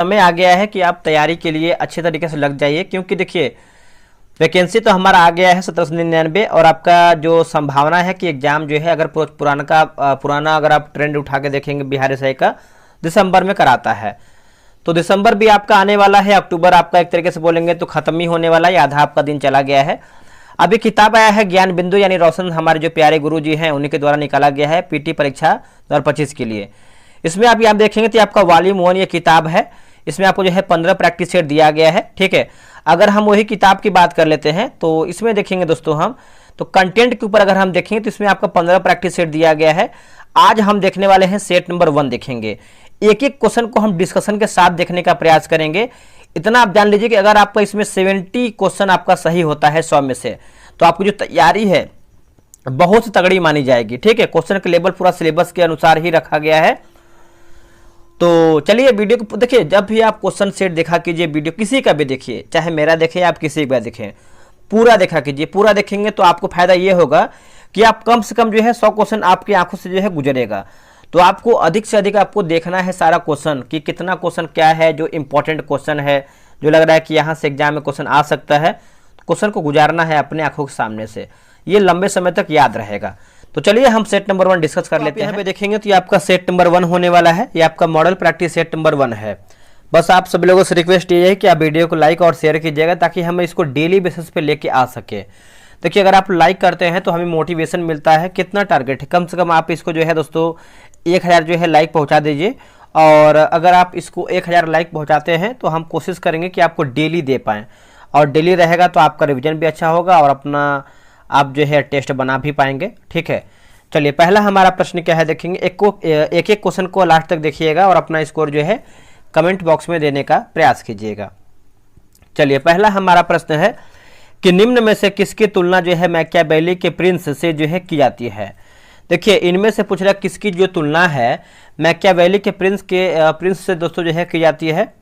समय आ गया है कि आप तैयारी के लिए अच्छे तरीके से लग जाइए, क्योंकि देखिए वैकेंसी तो हमारा आ गया है 1799 और आपका जो संभावना है कि एग्जाम जो है अगर पुराना अगर आप ट्रेंड उठा के देखेंगे बिहार एसआई का दिसंबर में कराता है, तो दिसंबर भी आपका आने वाला है, अक्टूबर आपका एक तरीके से बोलेंगे तो खत्म ही होने वाला है, आधा आपका दिन चला गया है। अभी किताब आया है ज्ञान बिंदु यानी रोशन हमारे जो प्यारे गुरु जी हैं उन्हीं के द्वारा निकाला गया है पीटी परीक्षा 2025 के लिए। इसमें आप देखेंगे तो आपका वॉल्यूम 1 ये किताब है, इसमें आपको जो है 15 प्रैक्टिस सेट दिया गया है। ठीक है, अगर हम वही किताब की बात कर लेते हैं तो इसमें देखेंगे दोस्तों हम तो कंटेंट के ऊपर अगर हम देखेंगे तो इसमें आपका 15 प्रैक्टिस सेट दिया गया है। आज हम देखने वाले हैं सेट नंबर 1 देखेंगे, एक एक क्वेश्चन को हम डिस्कशन के साथ देखने का प्रयास करेंगे। इतना आप जान लीजिए कि अगर आपका इसमें 70 क्वेश्चन आपका सही होता है 100 में से, तो आपकी जो तैयारी है बहुत तगड़ी मानी जाएगी। ठीक है, क्वेश्चन का लेवल पूरा सिलेबस के अनुसार ही रखा गया है। तो चलिए वीडियो को देखिए, जब भी आप क्वेश्चन सेट देखा कीजिए, वीडियो किसी का भी देखिए, चाहे मेरा देखें या आप किसी का देखें, पूरा देखा कीजिए। पूरा देखेंगे तो आपको फायदा ये होगा कि आप कम से कम जो है 100 क्वेश्चन आपकी आंखों से जो है गुजरेगा। तो आपको अधिक से अधिक आपको देखना है सारा क्वेश्चन कि कितना क्वेश्चन क्या है जो इंपॉर्टेंट क्वेश्चन है, जो लग रहा है कि यहाँ से एग्जाम में क्वेश्चन आ सकता है, क्वेश्चन को गुजारना है अपने आंखों के सामने से, ये लंबे समय तक याद रहेगा। तो चलिए हम सेट नंबर 1 डिस्कस कर लेते हैं। यहाँ पे देखेंगे तो ये आपका सेट नंबर 1 होने वाला है, ये आपका मॉडल प्रैक्टिस सेट नंबर 1 है। बस आप सभी लोगों से रिक्वेस्ट ये है कि आप वीडियो को लाइक और शेयर कीजिएगा ताकि हम इसको डेली बेसिस पे लेके आ सके। देखिए अगर आप लाइक करते हैं तो हमें मोटिवेशन मिलता है। कितना टारगेट है, कम से कम आप इसको जो है दोस्तों 1000 जो है लाइक पहुँचा दीजिए, और अगर आप इसको 1000 लाइक पहुँचाते हैं तो हम कोशिश करेंगे कि आपको डेली दे पाएँ, और डेली रहेगा तो आपका रिविजन भी अच्छा होगा और अपना आप जो है टेस्ट बना भी पाएंगे। ठीक है, चलिए पहला हमारा प्रश्न क्या है देखेंगे, एक एक क्वेश्चन को लास्ट तक देखिएगा और अपना स्कोर जो है कमेंट बॉक्स में देने का प्रयास कीजिएगा। चलिए पहला हमारा प्रश्न है कि निम्न में से किसकी तुलना जो है मैकियावेली के प्रिंस से जो है की जाती है। देखिए इनमें से पूछ रहा है किसकी जो तुलना है मैकियावेली के प्रिंस से दोस्तों जो है की जाती है।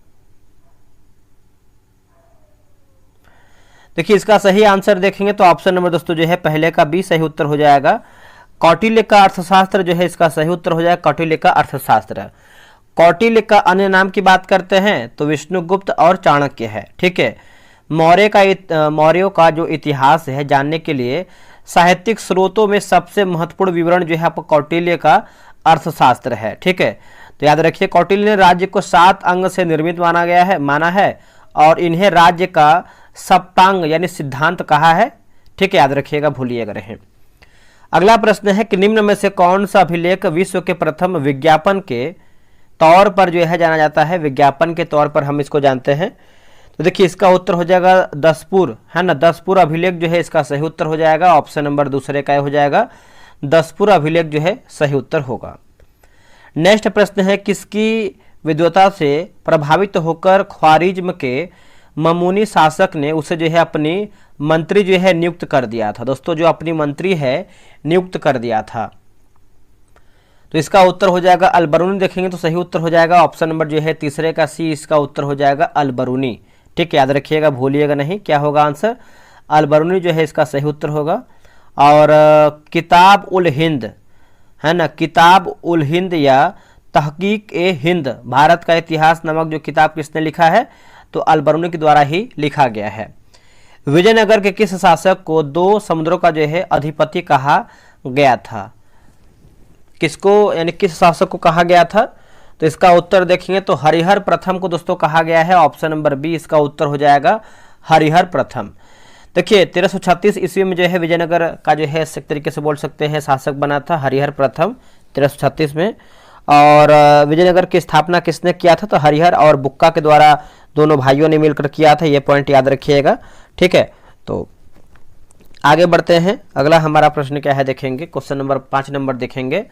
देखिए इसका सही आंसर देखेंगे तो ऑप्शन नंबर दोस्तों जो है पहले का बी सही उत्तर हो जाएगा। कौटिल्य का अर्थशास्त्र जो है इसका सही उत्तर हो जाएगा, कौटिल्य का अर्थशास्त्र। कौटिल्य का अन्य नाम की बात करते हैं तो विष्णुगुप्त और चाणक्य है। ठीक है, मौर्यों का जो इतिहास है जानने के लिए साहित्यिक स्रोतों में सबसे महत्वपूर्ण विवरण जो है आपको कौटिल्य का अर्थशास्त्र है। ठीक है, तो याद रखिए कौटिल्य ने राज्य को 7 अंग से निर्मित माना है और इन्हें राज्य का सप्तांग यानी सिद्धांत कहा है। ठीक है, याद रखिएगा, भूलिएगा नहीं। अगला प्रश्न है कि निम्न में से कौन सा अभिलेख विश्व के प्रथम विज्ञापन के तौर पर जो है जाना जाता है, विज्ञापन के तौर पर हम इसको जानते हैं। तो देखिए इसका उत्तर हो जाएगा दसपुर, है ना, दसपुर अभिलेख जो है इसका सही उत्तर हो जाएगा। ऑप्शन नंबर दूसरे का हो जाएगा, दसपुर अभिलेख जो है सही उत्तर होगा। नेक्स्ट प्रश्न है किसकी विद्वता से प्रभावित होकर ख्वारिज्म के ममूनी शासक ने उसे जो है अपनी मंत्री जो है नियुक्त कर दिया था। दोस्तों जो अपनी मंत्री है नियुक्त कर दिया था, तो इसका उत्तर हो जाएगा अलबरूनी। देखेंगे तो सही उत्तर हो जाएगा ऑप्शन नंबर जो है तीसरे का सी, इसका उत्तर हो जाएगा अलबरूनी। ठीक है, याद रखिएगा, भूलिएगा नहीं, क्या होगा आंसर, अलबरूनी जो है इसका सही उत्तर होगा। और किताब उल हिंद, है ना, किताब उल हिंद या तहकीक ए हिंद भारत का इतिहास नामक जो किताब किसने लिखा है, तो अलबरूनी के द्वारा ही लिखा गया है। विजयनगर के किस शासक को 2 समुद्रों का जो है अधिपति कहा गया था, किसको यानी किस शासक को कहा गया था, तो इसका उत्तर देखेंगे तो हरिहर प्रथम को दोस्तों कहा गया है। ऑप्शन नंबर बी इसका उत्तर हो जाएगा हरिहर प्रथम। देखिए 1336 ईस्वी में जो है विजयनगर का जो है एक तरीके से बोल सकते हैं शासक बना था हरिहर प्रथम 1336 में। और विजयनगर की स्थापना किसने किया था, तो हरिहर और बुक्का के द्वारा दोनों भाइयों ने मिलकर किया था, ये पॉइंट याद रखिएगा। ठीक है, तो आगे बढ़ते हैं। अगला हमारा प्रश्न क्या है देखेंगे, क्वेश्चन नंबर 5 नंबर देखेंगे।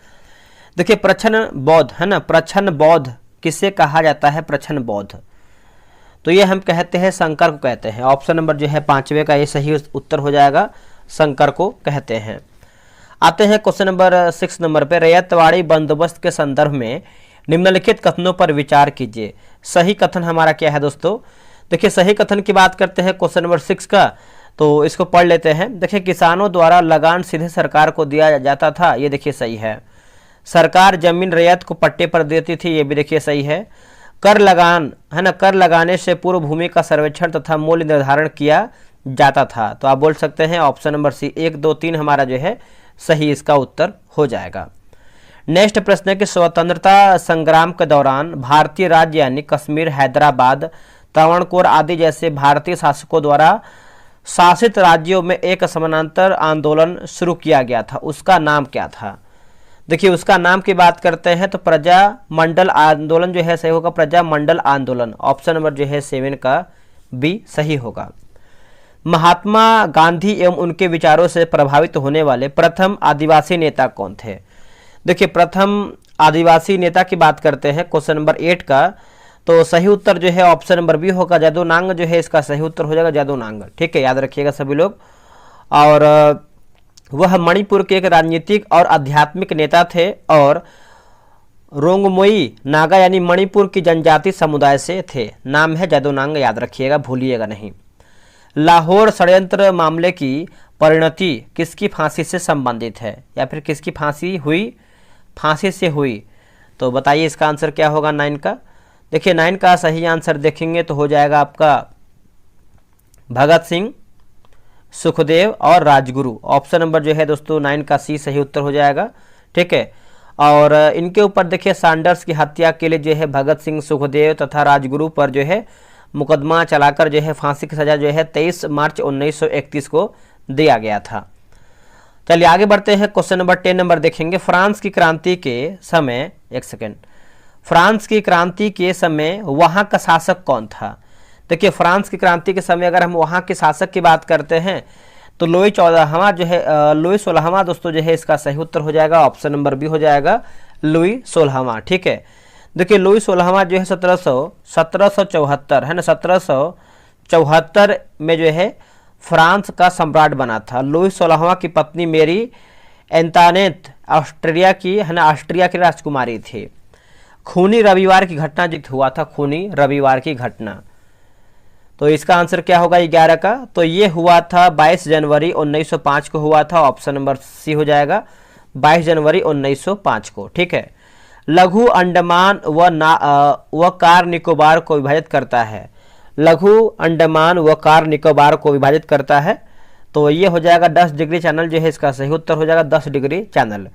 देखिए प्रच्छन्न बौद्ध, है ना, प्रच्छन्न बौद्ध किसे कहा जाता है, प्रच्छन्न बौद्ध, तो ये हम कहते हैं शंकर को कहते हैं। ऑप्शन नंबर जो है 5वें का ये सही उत्तर हो जाएगा, शंकर को कहते हैं। आते हैं क्वेश्चन नंबर 6 नंबर पे, रैयतवाड़ी बंदोबस्त के संदर्भ में निम्नलिखित कथनों पर विचार कीजिए। सही कथन हमारा क्या है दोस्तों, देखिए सही कथन की बात करते हैं क्वेश्चन नंबर 6 का, तो इसको पढ़ लेते हैं। देखिए किसानों द्वारा लगान सीधे सरकार को दिया जाता था, ये देखिए सही है। सरकार जमीन रैयत को पट्टे पर देती थी, ये भी देखिए सही है। कर लगान है ना, कर लगाने से पूर्व भूमि का सर्वेक्षण तथा मूल्य निर्धारण किया जाता था। तो आप बोल सकते हैं ऑप्शन नंबर सी 1, 2, 3 हमारा जो है सही इसका उत्तर हो जाएगा। नेक्स्ट प्रश्न है कि स्वतंत्रता संग्राम के दौरान भारतीय राज्य यानी कश्मीर, हैदराबाद, त्रावणकोर आदि जैसे भारतीय शासकों द्वारा शासित राज्यों में एक समानांतर आंदोलन शुरू किया गया था, उसका नाम क्या था? देखिए उसका नाम की बात करते हैं तो प्रजा मंडल आंदोलन जो है सही होगा, प्रजा मंडल आंदोलन। ऑप्शन नंबर जो है 7 का बी सही होगा। महात्मा गांधी एवं उनके विचारों से प्रभावित होने वाले प्रथम आदिवासी नेता कौन थे? देखिए प्रथम आदिवासी नेता की बात करते हैं क्वेश्चन नंबर 8 का, तो सही उत्तर जो है ऑप्शन नंबर बी होगा, जादू नांग जो है इसका सही उत्तर हो जाएगा, जादू नांग। ठीक है, याद रखिएगा सभी लोग। और वह मणिपुर के एक राजनीतिक और आध्यात्मिक नेता थे और रोंगमोई नागा यानी मणिपुर की जनजाति समुदाय से थे। नाम है जादू नांग, याद रखिएगा, भूलिएगा नहीं। लाहौर षड्यंत्र मामले की परिणति किसकी फांसी से संबंधित है, या फिर किसकी फांसी हुई, फांसी से हुई? तो बताइए इसका आंसर क्या होगा 9 का। देखिए 9 का सही आंसर देखेंगे तो हो जाएगा आपका भगत सिंह, सुखदेव और राजगुरु। ऑप्शन नंबर जो है दोस्तों 9 का सी सही उत्तर हो जाएगा। ठीक है, और इनके ऊपर देखिए सैंडर्स की हत्या के लिए जो है भगत सिंह, सुखदेव तथा राजगुरु पर जो है मुकदमा चलाकर जो है फांसी की सजा जो है 23 मार्च 1931 को दिया गया था। चलिए आगे बढ़ते हैं, क्वेश्चन नंबर 10 नंबर देखेंगे। फ्रांस की क्रांति के समय, एक सेकेंड, फ्रांस की क्रांति के समय वहाँ का शासक कौन था? देखिए फ्रांस की क्रांति के समय अगर हम वहाँ के शासक की बात करते हैं तो लुई 14वां जो है, लुई 16वां दोस्तों जो है इसका सही उत्तर हो जाएगा। ऑप्शन नंबर बी हो जाएगा, लुई 16वां। ठीक है, देखिए लुई 16वां जो है 1774 है ना, 1774 में जो है फ्रांस का सम्राट बना था। लुई 16वां की पत्नी मेरी एंतानेत ऑस्ट्रिया की है ना, ऑस्ट्रिया की राजकुमारी थी। खूनी रविवार की घटना जो हुआ था, खूनी रविवार की घटना, तो इसका आंसर क्या होगा 11 का? तो ये हुआ था 22 जनवरी 1905 को हुआ था। ऑप्शन नंबर सी हो जाएगा, 22 जनवरी 1905 को। ठीक है, लघु अंडमान व कार निकोबार को विभाजित करता है। लघु अंडमान व कार निकोबार को विभाजित करता है, तो ये हो जाएगा 10 डिग्री चैनल जो है इसका सही उत्तर हो जाएगा, 10 डिग्री चैनल।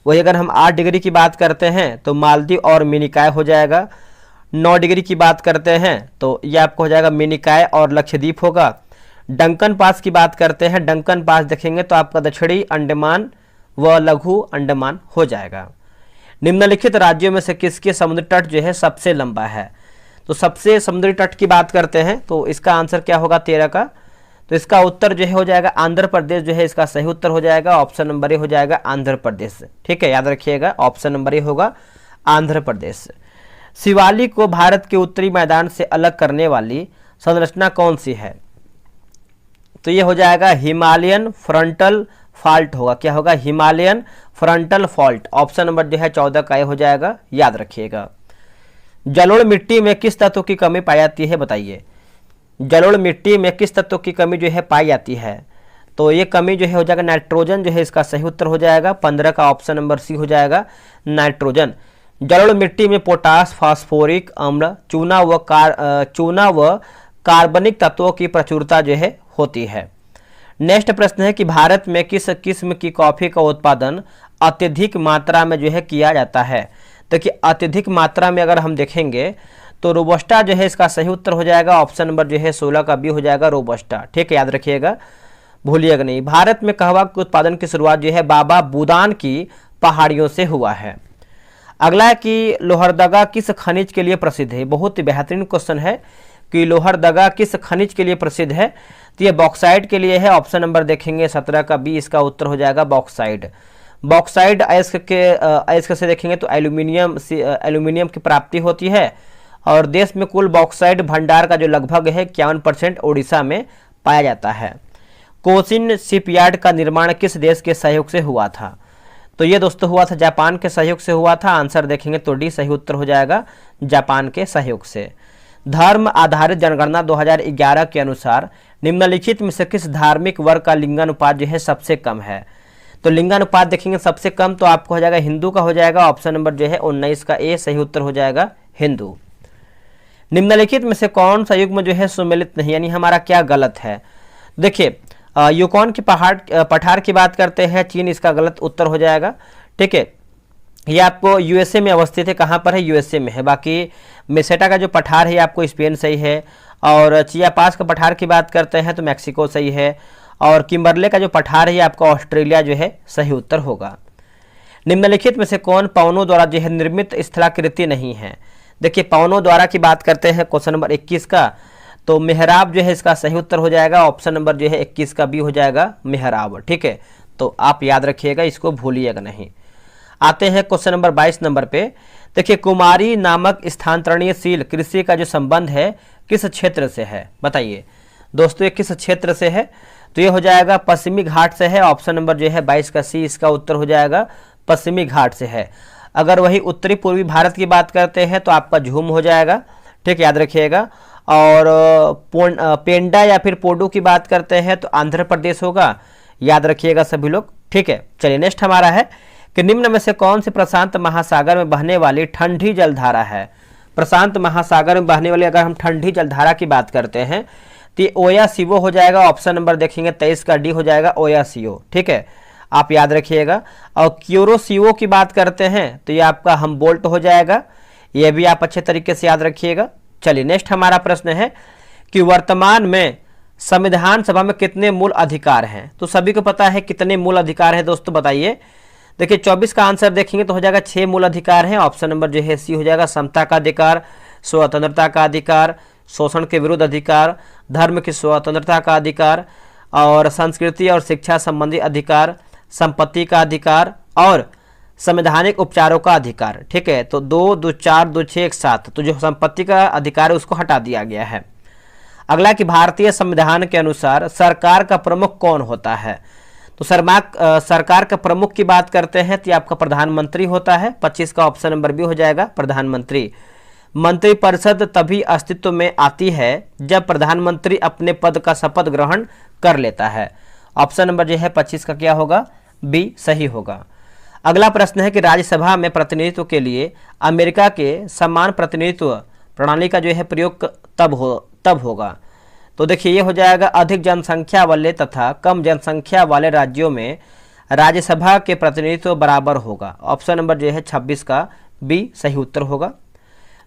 वही अगर हम 8 डिग्री की बात करते हैं तो मालदीव और मिनिकॉय हो जाएगा। 9 डिग्री की बात करते हैं तो ये आपको हो जाएगा मिनिकॉय और लक्षद्वीप होगा। डंकन पास की बात करते हैं, डंकन पास देखेंगे तो आपका दक्षिणी अंडमान व लघु अंडमान हो जाएगा। निम्नलिखित राज्यों में से किसके समुद्री तट जो है सबसे लंबा है? तो सबसे समुद्री तट की बात करते हैं तो इसका आंसर क्या होगा 13 का? तो इसका उत्तर जो है हो जाएगा आंध्र प्रदेश जो है इसका सही उत्तर हो जाएगा। ऑप्शन नंबर ए हो जाएगा आंध्र प्रदेश। ठीक है, याद रखिएगा, ऑप्शन नंबर ए होगा आंध्र प्रदेश। शिवालिक को भारत के उत्तरी मैदान से अलग करने वाली संरचना कौन सी है? तो ये हो जाएगा हिमालयन फ्रंटल फॉल्ट होगा। क्या होगा? Himalayan frontal fault. Option number जो है 14 का ये हो जाएगा, याद रखिएगा। जलोढ़ मिट्टी में किस तत्व की कमी पाई जाती है बताइए? जलोढ़ मिट्टी में किस तत्व की कमी जो है पाई जाती है? तो ये कमी जो है हो जाएगा नाइट्रोजन जो है इसका सही उत्तर हो जाएगा। 15 का ऑप्शन नंबर सी हो जाएगा, नाइट्रोजन। जलोढ़ मिट्टी में पोटास, फास्फोरिक अम्ल, चूना व कार्बनिक तत्वों की प्रचुरता जो है होती है। नेक्स्ट प्रश्न है कि भारत में किस किस्म की कॉफी का उत्पादन अत्यधिक मात्रा में जो है किया जाता है? देखिए अत्यधिक मात्रा में अगर हम देखेंगे तो रोबस्टा जो है इसका सही उत्तर हो जाएगा। ऑप्शन नंबर जो है 16 का बी हो जाएगा, रोबस्टा। ठीक है, याद रखिएगा, भूलिएगा नहीं। भारत में कहवा के उत्पादन की शुरुआत जो है बाबा बुदान की पहाड़ियों से हुआ है। अगला है कि लोहरदगा किस खनिज के लिए प्रसिद्ध है? बहुत ही बेहतरीन क्वेश्चन है कि लोहरदगा किस खनिज के लिए प्रसिद्ध है? तो ये बॉक्साइट के लिए है। ऑप्शन नंबर देखेंगे 17 का बी इसका उत्तर हो जाएगा, बॉक्साइट। बॉक्साइट अयस्क से देखेंगे तो एल्यूमिनियम की प्राप्ति होती है और देश में कुल बॉक्साइट भंडार का जो लगभग है 51% ओडिशा में पाया जाता है। कोचिन शिपयार्ड का निर्माण किस देश के सहयोग से हुआ था? तो ये दोस्तों हुआ था जापान के सहयोग से हुआ था। आंसर देखेंगे तो डी सही उत्तर हो जाएगा, जापान के सहयोग से। धर्म आधारित जनगणना 2011 के अनुसार निम्नलिखित में से किस धार्मिक वर्ग का लिंगानुपात जो है सबसे कम है? तो लिंगानुपात देखेंगे सबसे कम तो आपको हो जाएगा हिंदू का हो जाएगा। ऑप्शन नंबर जो है 19 का ए सही उत्तर हो जाएगा, हिंदू। निम्नलिखित में से कौन सा युग्म जो है सुमेलित नहीं, यानी हमारा क्या गलत है। देखिए यूकॉन की पठार की बात करते हैं, चीन इसका गलत उत्तर हो जाएगा। ठीक है, ये आपको यूएसए में अवस्थित है, कहाँ पर है, यूएसए में है। बाकी मेसेटा का जो पठार है आपको स्पेन सही है, और चियापास का पठार की बात करते हैं तो मैक्सिको सही है, और किम्बरले का जो पठार है आपका ऑस्ट्रेलिया जो है सही उत्तर होगा। निम्नलिखित में से कौन पवनों द्वारा जो है निर्मित स्थलाकृति नहीं है। देखिए पवनों द्वारा की बात करते हैं क्वेश्चन नंबर 21 का, तो मेहराब जो है इसका सही उत्तर हो जाएगा, ऑप्शन नंबर जो है 21 का बी हो जाएगा मेहराब। ठीक है, तो आप याद रखिएगा, इसको भूलिएगा नहीं। आते हैं क्वेश्चन नंबर 22 नंबर पे। देखिए कुमारी नामक स्थानांतरणीयशील कृषि का जो संबंध है किस क्षेत्र से है, बताइए दोस्तों, ये किस क्षेत्र से है। तो ये हो जाएगा पश्चिमी घाट से है, ऑप्शन नंबर जो है 22 का सी इसका उत्तर हो जाएगा, पश्चिमी घाट से है। अगर वही उत्तरी पूर्वी भारत की बात करते हैं तो आपका झूम हो जाएगा। ठीक, याद रखिएगा। और पेंडा या फिर पोडू की बात करते हैं तो आंध्र प्रदेश होगा, याद रखिएगा सभी लोग। ठीक है, चलिए नेक्स्ट हमारा है कि निम्न में से कौन से प्रशांत महासागर में बहने वाली ठंडी जलधारा है। प्रशांत महासागर में बहने वाली अगर हम ठंडी जलधारा की बात करते हैं तो ये ओयासियो हो जाएगा, ऑप्शन नंबर देखेंगे 23 का डी हो जाएगा ओयासियो। ठीक है, आप याद रखिएगा। और क्यूरोसियो की बात करते हैं तो ये आपका हमबोल्ट हो जाएगा, ये भी आप अच्छे तरीके से याद रखिएगा। चलिए नेक्स्ट हमारा प्रश्न है कि वर्तमान में संविधान सभा में कितने मूल अधिकार हैं। तो सभी को पता है कितने मूल अधिकार हैं दोस्तों, बताइए। देखिए 24 का आंसर देखेंगे तो हो जाएगा 6 मूल अधिकार हैं, ऑप्शन नंबर जो है सी हो जाएगा, समता का अधिकार, स्वतंत्रता का अधिकार, शोषण के विरुद्ध अधिकार, धर्म की स्वतंत्रता का अधिकार, और संस्कृति और शिक्षा संबंधी अधिकार, संपत्ति का अधिकार और संवैधानिक उपचारों का अधिकार। ठीक है, तो 2, 2, 4, 2, 6, 1, 7, तो जो संपत्ति का अधिकार है उसको हटा दिया गया है। अगला कि भारतीय संविधान के अनुसार सरकार का प्रमुख कौन होता है। तो सरकार का प्रमुख की बात करते हैं तो आपका प्रधानमंत्री होता है, 25 का ऑप्शन नंबर बी हो जाएगा प्रधानमंत्री। मंत्रिपरिषद तभी अस्तित्व में आती है जब प्रधानमंत्री अपने पद का शपथ ग्रहण कर लेता है, ऑप्शन नंबर जो है 25 का क्या होगा, बी सही होगा। अगला प्रश्न है कि राज्यसभा में प्रतिनिधित्व के लिए अमेरिका के समान प्रतिनिधित्व प्रणाली का जो है प्रयोग तब होगा। तो देखिए ये हो जाएगा अधिक जनसंख्या वाले तथा कम जनसंख्या वाले राज्यों में राज्यसभा के प्रतिनिधित्व बराबर होगा, ऑप्शन नंबर जो है 26 का बी सही उत्तर होगा।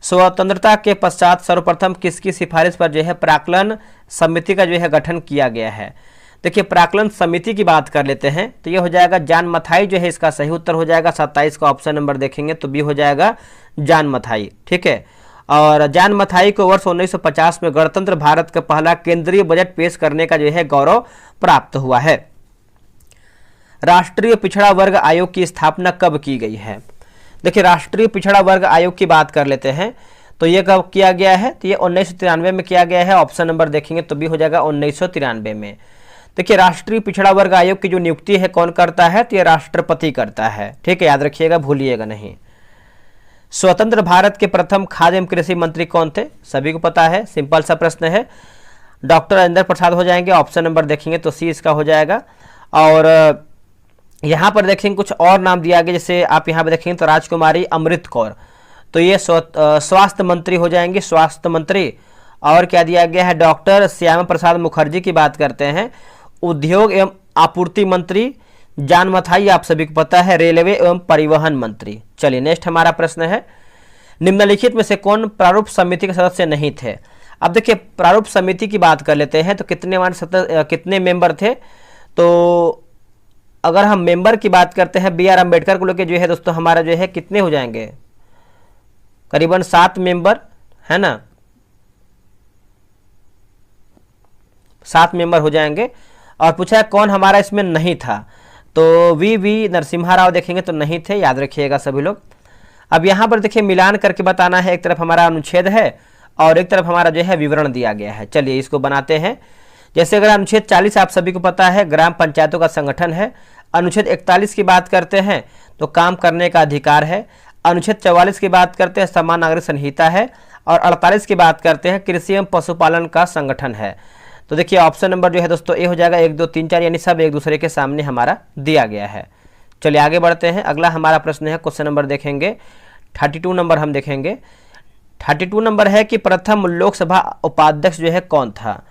स्वतंत्रता के पश्चात सर्वप्रथम किसकी सिफारिश पर जो है प्राक्कलन समिति का जो है गठन किया गया है। देखिए प्राक्कलन समिति की बात कर लेते हैं तो ये हो जाएगा जॉन मथाई जो है इसका सही उत्तर हो जाएगा, 27 का ऑप्शन नंबर देखेंगे तो बी हो जाएगा जॉन मथाई। ठीक है, और जॉन मथाई को वर्ष 1950 में गणतंत्र भारत का पहला केंद्रीय बजट पेश करने का जो है गौरव प्राप्त हुआ है। राष्ट्रीय पिछड़ा वर्ग आयोग की स्थापना कब की गई है। देखिए राष्ट्रीय पिछड़ा वर्ग आयोग की बात कर लेते हैं तो ये कब किया गया है, तो ये 1993 में किया गया है, ऑप्शन नंबर देखेंगे तो भी हो जाएगा 1993 में। देखिए राष्ट्रीय पिछड़ा वर्ग आयोग की जो नियुक्ति है कौन करता है, तो ये राष्ट्रपति करता है। ठीक है, याद रखिएगा, भूलिएगा नहीं। स्वतंत्र भारत के प्रथम खाद्य एवं कृषि मंत्री कौन थे, सभी को पता है, सिंपल सा प्रश्न है, डॉक्टर राजेंद्र प्रसाद हो जाएंगे, ऑप्शन नंबर देखेंगे तो सी इसका हो जाएगा। और यहाँ पर देखेंगे कुछ और नाम दिया गया, जैसे आप यहाँ पर देखेंगे तो राजकुमारी अमृत कौर, तो ये स्वास्थ्य मंत्री हो जाएंगे, स्वास्थ्य मंत्री। और क्या दिया गया है, डॉक्टर श्यामा प्रसाद मुखर्जी की बात करते हैं, उद्योग एवं आपूर्ति मंत्री। जॉन मथाई आप सभी को पता है, रेलवे एवं परिवहन मंत्री। चलिए नेक्स्ट हमारा प्रश्न है, निम्नलिखित में से कौन प्रारूप समिति के सदस्य नहीं थे। अब देखिए प्रारूप समिति की बात कर लेते हैं तो कितने मेंबर थे। तो अगर हम मेंबर की बात करते हैं बी आर अम्बेडकर को लेकर जो है दोस्तों हमारा जो है कितने हो जाएंगे, करीबन 7 मेंबर है ना, 7 मेंबर हो जाएंगे। और पूछा है कौन हमारा इसमें नहीं था, तो वी नरसिम्हा राव देखेंगे तो नहीं थे, याद रखिएगा सभी लोग। अब यहाँ पर देखिए मिलान करके बताना है, एक तरफ हमारा अनुच्छेद है और एक तरफ हमारा जो है विवरण दिया गया है। चलिए इसको बनाते हैं। जैसे अगर अनुच्छेद 40 आप सभी को पता है ग्राम पंचायतों का संगठन है, अनुच्छेद 41 की बात करते हैं तो काम करने का अधिकार है, अनुच्छेद 44 की बात करते हैं समान नागरिक संहिता है, और 48 की बात करते हैं कृषि एवं पशुपालन का संगठन है। तो देखिए ऑप्शन नंबर जो है दोस्तों ए हो जाएगा, 1, 2, 3, 4 यानी सब एक दूसरे के सामने हमारा दिया गया है। चलिए आगे बढ़ते हैं। अगला हमारा प्रश्न है, क्वेश्चन नंबर देखेंगे 32 नंबर हम देखेंगे। 32 नंबर है कि प्रथम लोकसभा उपाध्यक्ष जो है कौन था।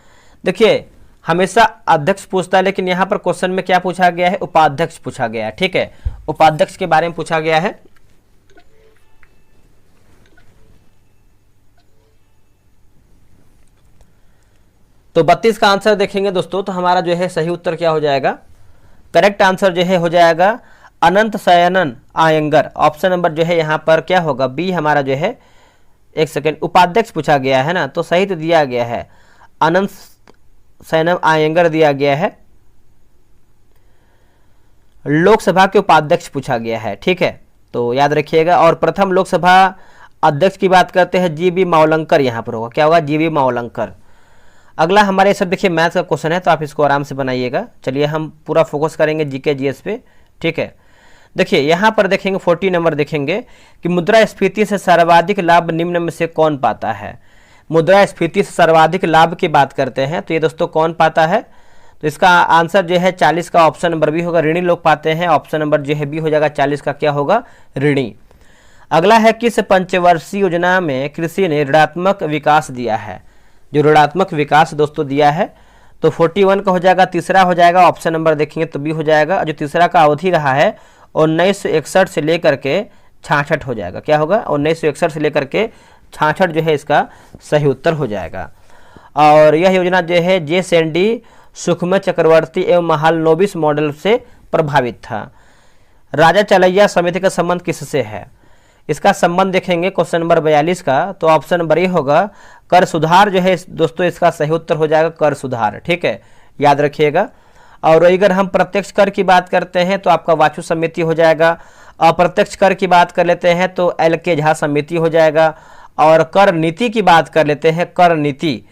देखिए हमेशा अध्यक्ष पूछता है, लेकिन यहाँ पर क्वेश्चन में क्या पूछा गया है, उपाध्यक्ष पूछा गया है। ठीक है, उपाध्यक्ष के बारे में पूछा गया है। तो 32 का आंसर देखेंगे दोस्तों, तो हमारा जो है सही उत्तर क्या हो जाएगा, करेक्ट आंसर जो है हो जाएगा अनंत शयनन आयंगर। ऑप्शन नंबर जो है यहाँ पर क्या होगा, बी हमारा जो है, एक सेकेंड, उपाध्यक्ष पूछा गया है ना, तो सही तो दिया गया है, अनंत शयनन आयंगर दिया गया है, लोकसभा के उपाध्यक्ष पूछा गया है। ठीक है, तो याद रखिएगा। और प्रथम लोकसभा अध्यक्ष की बात करते हैं, जीबी मावलंकर यहाँ पर होगा, क्या होगा, जीबी मावलंकर। अगला हमारे सब देखिए मैथ्स का क्वेश्चन है, तो आप इसको आराम से बनाइएगा। चलिए हम पूरा फोकस करेंगे जीके जीएस पे। ठीक है, देखिए यहाँ पर देखेंगे 40 नंबर देखेंगे कि मुद्रास्फीति से सर्वाधिक लाभ निम्न में से कौन पाता है। मुद्रास्फीति से सर्वाधिक लाभ की बात करते हैं, तो ये दोस्तों कौन पाता है, तो इसका आंसर जो है 40 का ऑप्शन नंबर बी होगा, ऋणी लोग पाते हैं। ऑप्शन नंबर जो है बी हो जाएगा, 40 का क्या होगा, ऋणी। अगला है किस पंचवर्षीय योजना में कृषि ने ऋणात्मक विकास दिया है। जो ऋणात्मक विकास दोस्तों दिया है, तो 41 का हो जाएगा, तीसरा हो जाएगा, ऑप्शन नंबर देखेंगे तो बी हो जाएगा। जो तीसरा का अवधि रहा है 1961 से लेकर के 66 हो जाएगा, क्या होगा, 1961 से लेकर के 66 जो है इसका सही उत्तर हो जाएगा। और यह योजना जो है जे.एस.एन.डी. सुखमय चक्रवर्ती एवं महालनोबिस मॉडल से प्रभावित था। राजा चलैया समिति का संबंध किससे है, इसका संबंध देखेंगे क्वेश्चन नंबर 42 का, तो ऑप्शन नंबर ए होगा कर सुधार जो है दोस्तों, इसका सही उत्तर हो जाएगा कर सुधार। ठीक है, याद रखिएगा। और अगर हम प्रत्यक्ष कर की बात करते हैं तो आपका वाचु समिति हो जाएगा। अप्रत्यक्ष कर की बात कर लेते हैं तो एल के झा समिति हो जाएगा। और कर नीति की बात कर लेते हैं, कर नीति,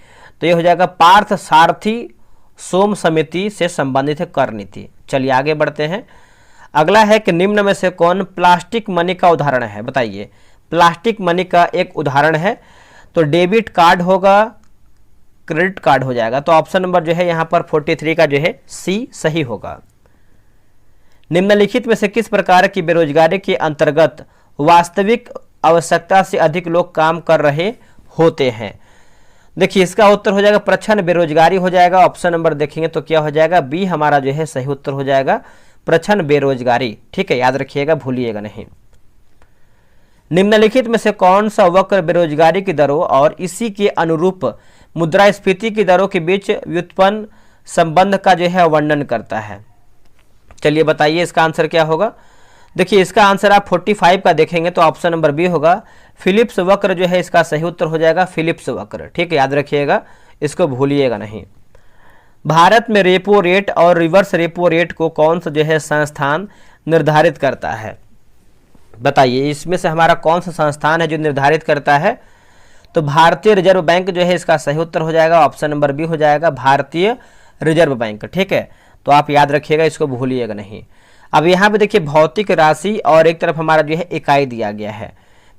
तो ये हो जाएगा पार्थ सारथी सोम समिति से संबंधित है कर नीति। चलिए आगे बढ़ते हैं। अगला है कि निम्न में से कौन प्लास्टिक मनी का उदाहरण है, बताइए। प्लास्टिक मनी का एक उदाहरण है, तो डेबिट कार्ड होगा, क्रेडिट कार्ड हो जाएगा। तो ऑप्शन नंबर जो है यहाँ पर 43 का जो है सी सही होगा। निम्नलिखित में से किस प्रकार की बेरोजगारी के अंतर्गत वास्तविक आवश्यकता से अधिक लोग काम कर रहे होते हैं। देखिए इसका उत्तर हो जाएगा प्रच्छन्न बेरोजगारी हो जाएगा। ऑप्शन नंबर देखेंगे तो क्या हो जाएगा, बी हमारा जो है सही उत्तर हो जाएगा, प्रच्छन्न बेरोजगारी। ठीक है, याद रखिएगा, भूलिएगा नहीं। निम्नलिखित में से कौन सा वक्र बेरोजगारी की दरों और इसी के अनुरूप मुद्रास्फीति की दरों के बीच व्युत्पन्न संबंध का जो है वर्णन करता है। चलिए बताइए इसका आंसर क्या होगा। देखिए इसका आंसर आप 45 का देखेंगे तो ऑप्शन नंबर बी होगा, फिलिप्स वक्र जो है इसका सही उत्तर हो जाएगा, फिलिप्स वक्र। ठीक है, याद रखिएगा, इसको भूलिएगा नहीं। भारत में रेपो रेट और रिवर्स रेपो रेट को कौन सा जो है संस्थान निर्धारित करता है, बताइए। इसमें से हमारा कौन सा संस्थान है जो निर्धारित करता है, तो भारतीय रिजर्व बैंक जो है इसका सही उत्तर हो जाएगा, ऑप्शन नंबर बी हो जाएगा, भारतीय रिजर्व बैंक। ठीक है, तो आप याद रखिएगा, इसको भूलिएगा नहीं। अब यहाँ पे देखिए भौतिक राशि और एक तरफ हमारा जो है इकाई दिया गया है,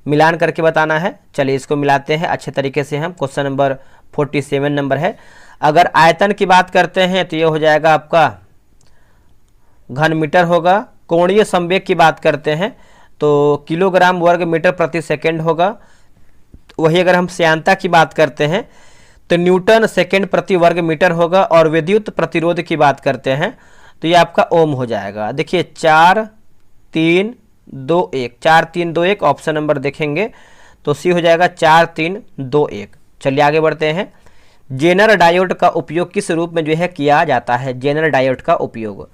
मिलान करके बताना है। चलिए इसको मिलाते हैं अच्छे तरीके से हम। क्वेश्चन नंबर 47 नंबर है। अगर आयतन की बात करते हैं तो ये हो जाएगा आपका घन मीटर होगा। कोणीय संवेग की बात करते हैं तो किलोग्राम वर्ग मीटर प्रति सेकंड होगा। वही अगर हम श्यानता की बात करते हैं तो न्यूटन सेकंड प्रति वर्ग मीटर होगा। और विद्युत प्रतिरोध की बात करते हैं तो ये आपका ओम हो जाएगा। देखिए 4 3 2 1, 4 3 2 1 ऑप्शन नंबर देखेंगे तो सी हो जाएगा 4 3 2 1। चलिए आगे बढ़ते हैं। जेनर डायोड का उपयोग किस रूप में जो है किया जाता है, जेनर डायोड का उपयोग,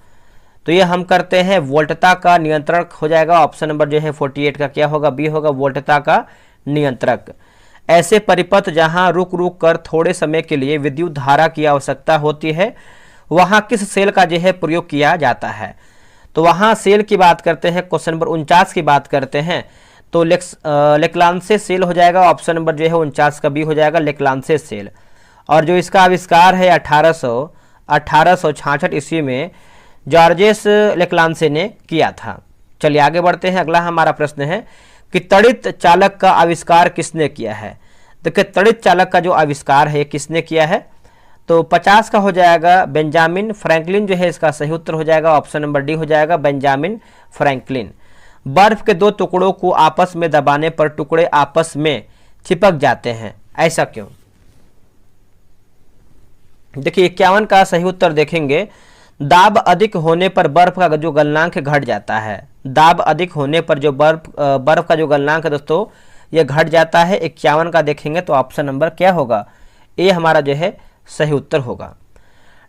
तो ये हम करते हैं वोल्टता का नियंत्रक हो जाएगा। ऑप्शन नंबर जो है 48 का क्या होगा, बी होगा, वोल्टता का नियंत्रक। ऐसे परिपथ जहां रुक रुक कर थोड़े समय के लिए विद्युत धारा की आवश्यकता होती है वहां किस सेल का जो है प्रयोग किया जाता है, तो वहां सेल की बात करते हैं। क्वेश्चन नंबर 49 की बात करते हैं तो लेक्लांसे सेल हो जाएगा। ऑप्शन नंबर जो है 49 का बी हो जाएगा, लेक्लांसे सेल। और जो इसका आविष्कार है 1866 ईस्वी में जॉर्जेस लेक्लांसे ने किया था। चलिए आगे बढ़ते हैं। अगला हमारा प्रश्न है कि तड़ित चालक का आविष्कार किसने किया है। देखिए तड़ित चालक का जो आविष्कार है किसने किया है, तो 50 का हो जाएगा बेंजामिन फ्रैंकलिन जो है इसका सही उत्तर हो जाएगा। ऑप्शन नंबर डी हो जाएगा, बेंजामिन फ्रैंकलिन। बर्फ के दो टुकड़ों को आपस में दबाने पर टुकड़े आपस में चिपक जाते हैं, ऐसा क्यों? देखिए 51 का सही उत्तर देखेंगे, दाब अधिक होने पर बर्फ का जो गलनांक घट जाता है। दाब अधिक होने पर जो बर्फ का जो गलनांक है दोस्तों ये घट जाता है। 51 का देखेंगे तो ऑप्शन नंबर क्या होगा, ए हमारा जो है सही उत्तर होगा।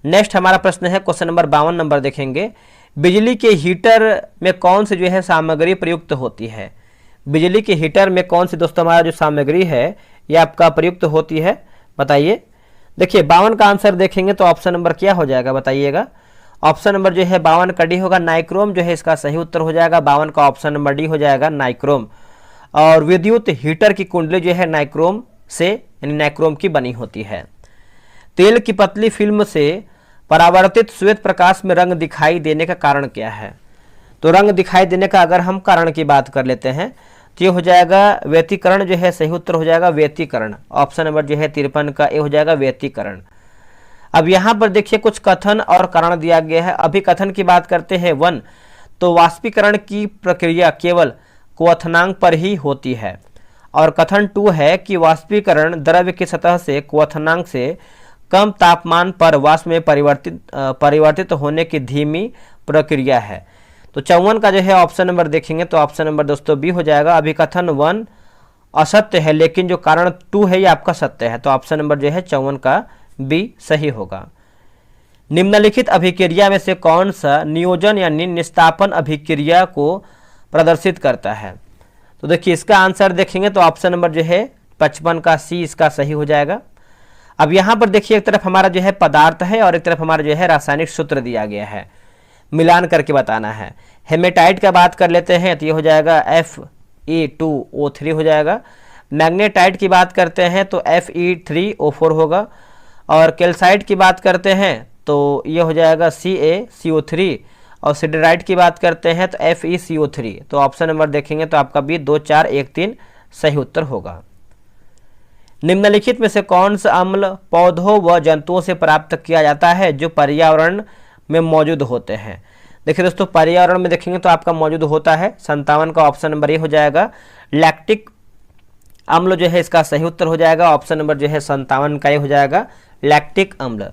नेक्स्ट हमारा प्रश्न है क्वेश्चन नंबर 52 नंबर देखेंगे, बिजली के हीटर में कौन सी जो है सामग्री प्रयुक्त होती है? बिजली के हीटर में कौन सी दोस्तों हमारा जो सामग्री है ये आपका प्रयुक्त होती है, बताइए। देखिए 52 का आंसर देखेंगे तो ऑप्शन नंबर क्या हो जाएगा, बताइएगा। ऑप्शन नंबर जो है 52 का डी होगा, नाइक्रोम जो है इसका सही उत्तर हो जाएगा। 52 का ऑप्शन नंबर डी हो जाएगा, नाइक्रोम। और विद्युत हीटर की कुंडली जो है नाइक्रोम से यानी नाइक्रोम की बनी होती है। तेल की पतली फिल्म से परावर्तित श्वेत प्रकाश में रंग दिखाई देने का कारण क्या है? तो रंग दिखाई देने का अगर हम कारण की बात कर लेते हैं तो ये हो जाएगा व्यतिकरण, जो है सही उत्तर हो जाएगा व्यतिकरण। ऑप्शन नंबर जो है 53 का ए हो जाएगा व्यतिकरण। अब यहाँ पर देखिए कुछ कथन और कारण दिया गया है। अभी कथन की बात करते हैं 1, तो वाष्पीकरण की प्रक्रिया केवल क्वथनांक पर ही होती है। और कथन 2 है कि वाष्पीकरण द्रव्य की सतह से क्वथनांक से कम तापमान पर वाष्प में परिवर्तित होने की धीमी प्रक्रिया है। तो 54 का जो है ऑप्शन नंबर देखेंगे तो ऑप्शन नंबर दोस्तों बी हो जाएगा। अभी कथन 1 असत्य है लेकिन जो कारण 2 है ये आपका सत्य है, तो ऑप्शन नंबर जो है 54 का बी सही होगा। निम्नलिखित अभिक्रिया में से कौन सा नियोजन यानी निस्तापन अभिक्रिया को प्रदर्शित करता है? तो देखिए इसका आंसर देखेंगे तो ऑप्शन नंबर जो है 55 का सी इसका सही हो जाएगा। अब यहाँ पर देखिए एक तरफ हमारा जो है पदार्थ है और एक तरफ हमारा जो है रासायनिक सूत्र दिया गया है, मिलान करके बताना है। हेमेटाइट का बात कर लेते हैं तो ये हो जाएगा Fe2O3 हो जाएगा। मैग्नेटाइट की बात करते हैं तो Fe3O4 होगा। और कैल्साइट की बात करते हैं तो ये हो जाएगा CaCO3। और सिडराइट की बात करते हैं तो FeCO3। तो ऑप्शन नंबर देखेंगे तो आपका बी 2, 4, 1, 3 सही उत्तर होगा। निम्नलिखित में से कौन सा अम्ल पौधों व जंतुओं से प्राप्त किया जाता है जो पर्यावरण में मौजूद होते हैं? देखिए दोस्तों पर्यावरण में देखेंगे तो आपका मौजूद होता है। 57 का ऑप्शन नंबर ए हो जाएगा। लैक्टिक अम्ल जो है इसका सही उत्तर हो जाएगा। ऑप्शन नंबर जो है 57 का ये हो जाएगा, लैक्टिक अम्ल।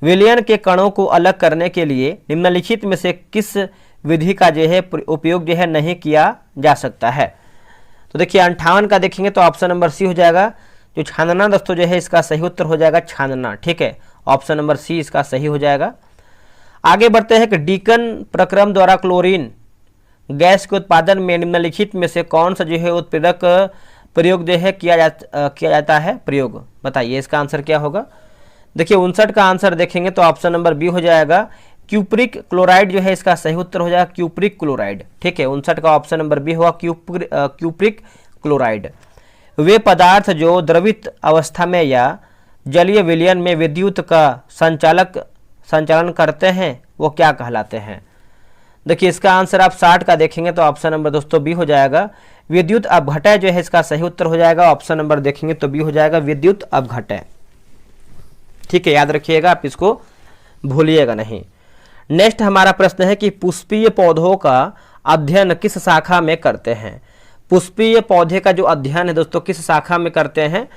विलयन के कणों को अलग करने के लिए निम्नलिखित में से किस विधि का जो है उपयोग जो है नहीं किया जा सकता है? तो देखिए 58 का देखेंगे तो ऑप्शन नंबर सी हो जाएगा। जो छानना दोस्तों जो है इसका सही उत्तर हो जाएगा छानना, ठीक है। ऑप्शन नंबर सी इसका सही हो जाएगा। आगे बढ़ते हैं कि डीकन प्रक्रम द्वारा क्लोरीन गैस के उत्पादन में निम्नलिखित में से कौन सा जो है उत्प्रेरक प्रयोग जो है किया जाता है प्रयोग, बताइए इसका आंसर क्या होगा। देखिए 59 का आंसर देखेंगे तो ऑप्शन नंबर बी हो जाएगा। क्यूप्रिक क्लोराइड जो है इसका सही उत्तर हो जाएगा क्यूप्रिक क्लोराइड, ठीक है। 59 का ऑप्शन नंबर बी होगा क्यूप्रिक क्लोराइड। वे पदार्थ जो द्रवित अवस्था में या जलीय विलयन में विद्युत का संचालन करते हैं वो क्या कहलाते हैं? देखिए इसका आंसर आप 60 का देखेंगे तो ऑप्शन नंबर दोस्तों बी हो जाएगा। विद्युत अपघटय जो है इसका सही उत्तर हो जाएगा। ऑप्शन नंबर देखेंगे तो बी हो जाएगा, विद्युत अपघटय, ठीक है। याद रखिएगा, आप इसको भूलिएगा नहीं। नेक्स्ट हमारा प्रश्न है कि पुष्पीय पौधों का अध्ययन किस शाखा में करते हैं? पुष्पीय पौधे का जो अध्ययन है दोस्तों किस शाखा में करते हैं?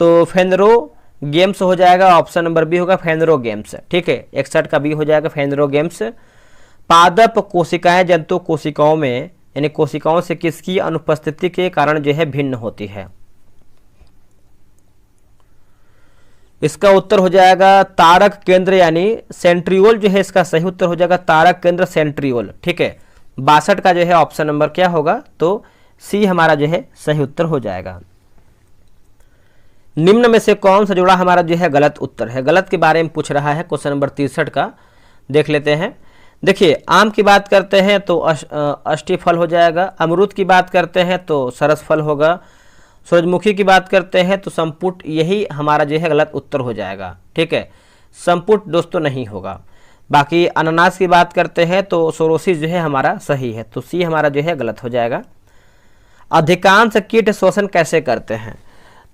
तो फेनरोगेम्स हो जाएगा। ऑप्शन नंबर बी होगा फेनरोगेम्स, ठीक है। 61 का बी हो जाएगा फेनरोगेम्स। पादप कोशिकाएं जंतु कोशिकाओं में यानी कोशिकाओं से किसकी अनुपस्थिति के कारण जो है भिन्न होती है? इसका उत्तर हो जाएगा तारक केंद्र यानी सेंट्रियोल जो है इसका सही उत्तर हो जाएगा तारक केंद्र सेंट्रियोल, ठीक है। 62 का जो है ऑप्शन नंबर क्या होगा? तो सी हमारा जो है सही उत्तर हो जाएगा। निम्न में से कौन सा जोड़ा हमारा जो है गलत उत्तर है? गलत के बारे में पूछ रहा है क्वेश्चन नंबर 63 का, देख लेते हैं। देखिए आम की बात करते हैं तो अष्टी फल हो जाएगा। अमरूद की बात करते हैं तो सरस फल होगा। सूरजमुखी की बात करते हैं तो संपुट, यही हमारा जो है गलत उत्तर हो जाएगा, ठीक है। संपुट दोस्तों नहीं होगा। बाकी अनानास की बात करते हैं तो सोरोसिस जो है हमारा सही है, तो सी हमारा जो है गलत हो जाएगा। अधिकांश कीट शोषण कैसे करते हैं?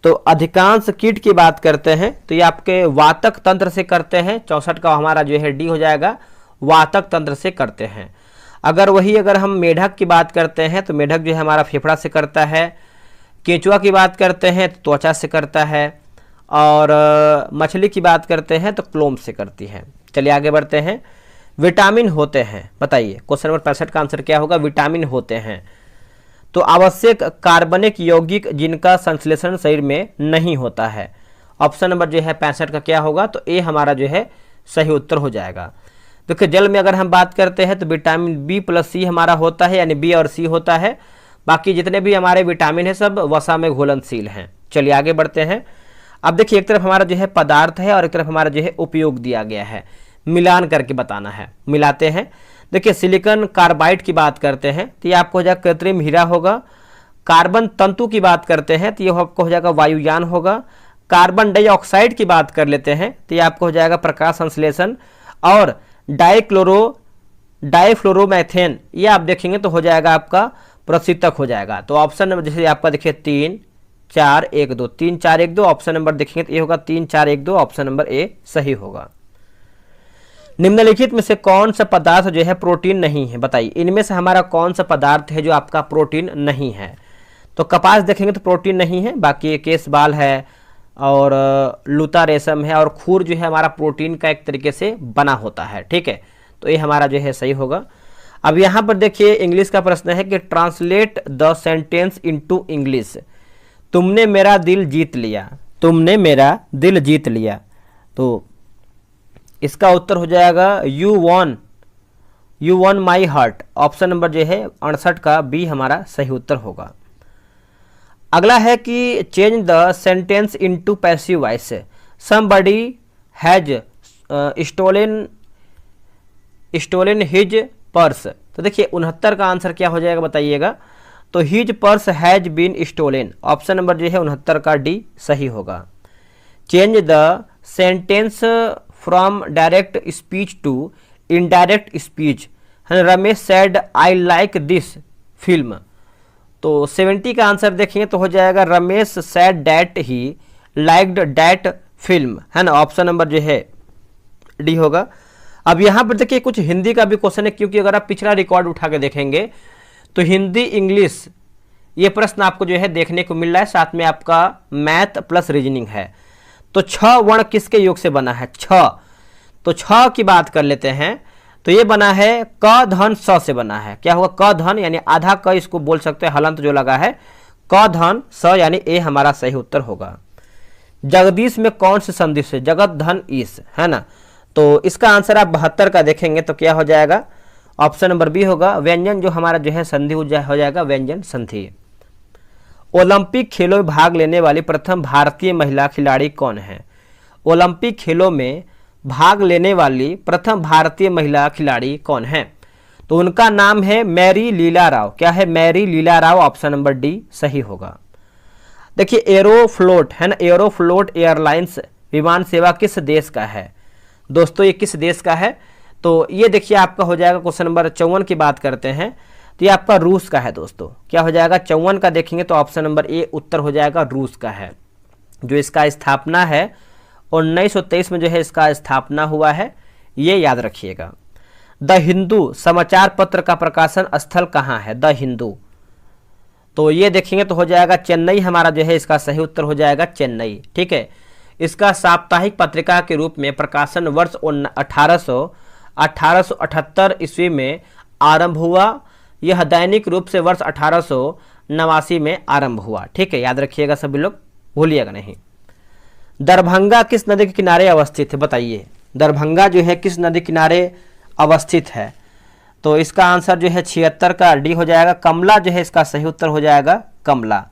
तो अधिकांश कीट की बात करते हैं तो ये आपके वातक तंत्र से करते हैं। 64 का हमारा जो है डी हो जाएगा, वातक तंत्र से करते हैं। अगर हम मेढक की बात करते हैं तो मेढक जो है हमारा फेफड़ा से करता है। केंचुआ की बात करते हैं तो त्वचा से करता है, और मछली की बात करते हैं तो क्लोम से करती है। चलिए आगे बढ़ते हैं। विटामिन होते हैं, बताइए क्वेश्चन नंबर 65 का आंसर क्या होगा? विटामिन होते हैं तो आवश्यक कार्बनिक यौगिक जिनका संश्लेषण शरीर में नहीं होता है। ऑप्शन नंबर जो है 65 का क्या होगा? तो ए हमारा जो है सही उत्तर हो जाएगा। देखिए जल में अगर हम बात करते हैं तो विटामिन बी प्लस सी हमारा होता है, यानी बी और सी होता है। बाकी जितने भी हमारे विटामिन है सब वसा में घुलनशील हैं। चलिए आगे बढ़ते हैं। अब देखिए एक तरफ हमारा जो है पदार्थ है और एक तरफ हमारा जो है उपयोग दिया गया है, मिलान करके बताना है। मिलाते हैं। देखिए सिलिकॉन कार्बाइड की बात करते हैं तो ये आपको हो जाएगा कृत्रिम हीरा होगा। कार्बन तंतु की बात करते हैं तो ये आपको हो जाएगा वायुयान होगा। कार्बन डाइऑक्साइड की बात कर लेते हैं तो ये आपको हो जाएगा प्रकाश संश्लेषण। और डाइफ्लोरोमेथेन ये आप देखेंगे तो हो जाएगा आपका प्रशीतक हो जाएगा। तो ऑप्शन नंबर जैसे आपका देखिए 3 4 1 2 3 4 1 2 ऑप्शन नंबर देखेंगे तो ये होगा 3 4 1 2, ऑप्शन नंबर ए सही होगा। निम्नलिखित में से कौन सा पदार्थ जो है प्रोटीन नहीं है? बताइए इनमें से हमारा कौन सा पदार्थ है जो आपका प्रोटीन नहीं है? तो कपास देखेंगे तो प्रोटीन नहीं है, बाकी केस बाल है और लूता रेशम है और खूर जो है हमारा प्रोटीन का एक तरीके से बना होता है। ठीक है, तो ये हमारा जो है सही होगा। अब यहाँ पर देखिए इंग्लिश का प्रश्न है कि translate the sentence into English. तुमने मेरा दिल जीत लिया, तुमने मेरा दिल जीत लिया। तो इसका उत्तर हो जाएगा you won my heart. Option number जो है 68 का बी हमारा सही उत्तर होगा। अगला है कि change the sentence into passive voice. Somebody has stolen his purse. तो देखिए 69 का आंसर क्या हो जाएगा बताइएगा? तो his purse has been stolen. Option number जो है 69 का डी सही होगा। Change the sentence from direct speech to indirect speech. Ramesh said I like this film. तो 70 का आंसर देखेंगे तो हो जाएगा Ramesh said that he liked that film, है ना। ऑप्शन नंबर जो है डी होगा। अब यहाँ पर देखिए कुछ हिंदी का भी क्वेश्चन है, क्योंकि अगर आप पिछला रिकॉर्ड उठा के देखेंगे तो हिंदी इंग्लिश ये प्रश्न आपको जो है देखने को मिल रहा है। साथ में आपका मैथ प्लस रीजनिंग है। तो 6 वर्ण किसके योग से बना है? 6। तो 6 की बात कर लेते हैं तो ये बना है क धन स से बना है। क्या होगा? क धन यानी आधा क इसको बोल सकते हैं, हलंत जो लगा है क धन स यानी ए हमारा सही उत्तर होगा। जगदीश में कौन सी संधि से? जगत धन ईश, है ना। तो इसका आंसर आप 72 का देखेंगे तो क्या हो जाएगा? ऑप्शन नंबर बी होगा। व्यंजन जो हमारा जो है संधि हो जाएगा व्यंजन संधि। ओलंपिक खेलों में भाग लेने वाली प्रथम भारतीय महिला खिलाड़ी कौन है? ओलंपिक खेलों में भाग लेने वाली प्रथम भारतीय महिला खिलाड़ी कौन है? तो उनका नाम है मैरी लीला राव। क्या है? मैरी लीला राव। ऑप्शन नंबर डी सही होगा। देखिए एरोफ्लोट, है ना, एरोफ्लोट एयरलाइंस विमान सेवा किस देश का है? दोस्तों ये किस देश का है? तो ये देखिए आपका हो जाएगा क्वेश्चन नंबर 54 की बात करते हैं तो ये आपका रूस का है दोस्तों। क्या हो जाएगा? 54 का देखेंगे तो ऑप्शन नंबर ए उत्तर हो जाएगा रूस का है। जो इसका स्थापना है 1923 में जो है इसका स्थापना हुआ है, ये याद रखिएगा। द हिंदू समाचार पत्र का प्रकाशन स्थल कहाँ है? द हिंदू। तो ये देखेंगे तो हो जाएगा चेन्नई हमारा जो है इसका सही उत्तर हो जाएगा चेन्नई। ठीक है, इसका साप्ताहिक पत्रिका के रूप में प्रकाशन वर्ष 1878 ईस्वी में आरंभ हुआ। यह दैनिक रूप से वर्ष 1889 में आरंभ हुआ। ठीक है, याद रखिएगा सभी लोग, भूलिएगा नहीं। दरभंगा किस नदी के किनारे अवस्थित है? बताइए दरभंगा जो है किस नदी किनारे अवस्थित है? तो इसका आंसर जो है 76 का डी हो जाएगा। कमला जो है इसका सही उत्तर हो जाएगा कमला।